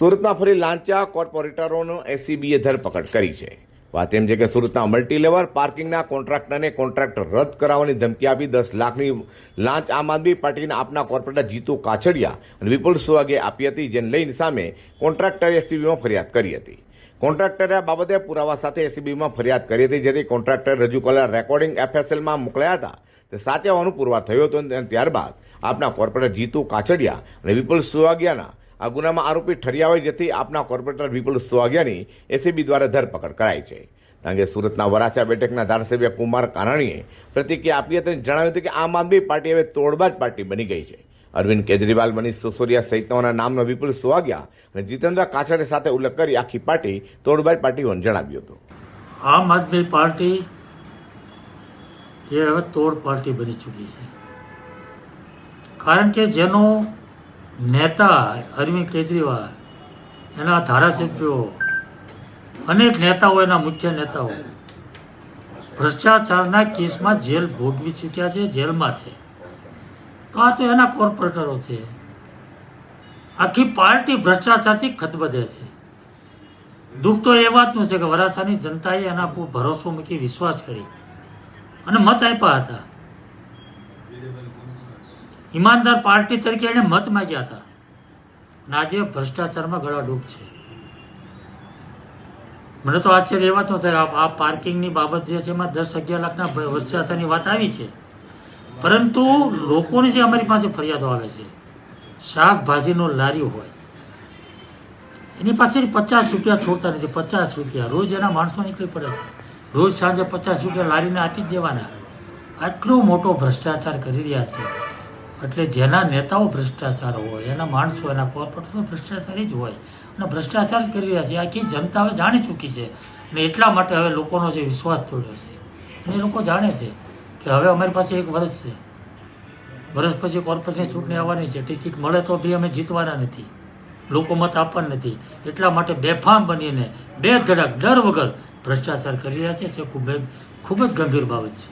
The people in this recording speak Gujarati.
સુરતમાં ફરી લાંચા કોર્પોરેટરોનો એસીબીએ ધરપકડ કરી છે। વાત એમ છે કે સુરતના મલ્ટીલેવલ પાર્કિંગના કોન્ટ્રાક્ટરને કોન્ટ્રાક્ટ રદ કરાવવાની ધમકી આપી 10 લાખની લાંચ આમ આદમી પાર્ટીના આપના કોર્પોરેટર જીતુ કાછડિયા અને વિપુલ સુવાગે આપી હતી, જેને લઈને સામે કોન્ટ્રાક્ટરે એસીબીમાં ફરિયાદ કરી હતી। કોન્ટ્રાક્ટરે આ બાબતે પુરાવા સાથે એસીબીમાં ફરિયાદ કરી હતી, જેથી કોન્ટ્રાક્ટરે રજૂ કરેલા રેકોર્ડિંગ એફએસએલમાં મોકલ્યા હતા તે સાચા હોવાનું પુરવાર થયો હતો અને ત્યારબાદ આપના કોર્પોરેટર જીતુ કાછડિયા અને વિપુલ સુવાગિયાના આ ગુનામાં આરોપી ઠર્યા હોય, જેથી આપના કોર્પોરેટર વિપુલ સુવાગિયાની એસીબી દ્વારા ધરપકડ કરાઈ છે। કારણ કે સુરતના વરાછા બેઠકના ધારાસભ્ય કુમાર કાનાણીએ પ્રતિક્રિયા આપી હતી અને જણાવ્યું હતું કે આમ આદમી પાર્ટી હવે તોડબાજ પાર્ટી બની ગઈ છે। અરવિંદ કેજરીવાલ, મનીષ સિસોદિયા સહિતના નામનો વિપુલ સુવાગિયા અને જીતેન્દ્ર કાછડિયા સાથે ઉલ્લેખ કરી આખી પાર્ટી તોડબાજ પાર્ટી હોવાનું જણાવ્યું હતું। આમ આદમી પાર્ટી એ હવે તોડ પાર્ટી બની ચૂકી છે, કારણ કે જેનો નેતા અરવિંદ કેજરીવાલ, એના ધારાસભ્યો, અનેક નેતાઓ, એના મુખ્ય નેતાઓ ભ્રષ્ટાચારના કેસમાં જેલ ભોગવી ચૂક્યા છે, જેલમાં છે। તો આ તો એના કોર્પોરેટરો છે। આખી પાર્ટી ભ્રષ્ટાચારથી ખતબદે છે। દુઃખ તો એ વાતનું છે કે વરાછાની જનતાએ એના પર ભરોસો મૂકી, વિશ્વાસ કરી અને મત આપ્યા હતા। ઈમાનદાર પાર્ટી તરીકે એને મત માંગ્યા હતા અને આજે ભ્રષ્ટાચારમાં ગળાડૂબ છે। મને તો આશ્ચર્ય એ વાત ન થાય, આ પાર્કિંગની બાબત જે છે એમાં 10-11 લાખના ભ્રષ્ટાચારની વાત આવી છે, પરંતુ લોકોની જે અમારી પાસે ફરિયાદો આવે છે, શાકભાજીનો લારી હોય એની પાસે 50 રૂપિયા છોડતા નથી। 50 રૂપિયા રોજ એના માણસો નીકળી પડે છે, રોજ સાંજે 50 રૂપિયા લારીને આપી જ દેવાના। આટલો મોટો ભ્રષ્ટાચાર કરી રહ્યા છે, એટલે જેના નેતાઓ ભ્રષ્ટાચાર હોય, એના માણસો, એના કોર્પોરેટરો ભ્રષ્ટાચારી જ હોય અને ભ્રષ્ટાચાર જ કરી રહ્યા છે। આખી જનતા હવે જાણી ચૂકી છે અને એટલા માટે હવે લોકોનો જે વિશ્વાસ તોડ્યો છે અને એ લોકો જાણે છે કે હવે અમારી પાસે 1 વર્ષ છે, વર્ષ પછી કોર્પોરેશનની ચૂંટણી આવવાની છે, ટિકિટ મળે તો બી અમે જીતવાના નથી, લોકો મત આપવાના નથી, એટલા માટે બેફામ બનીને બેધડક ડર વગર ભ્રષ્ટાચાર કરી રહ્યા છે। ખૂબ જ ગંભીર બાબત છે।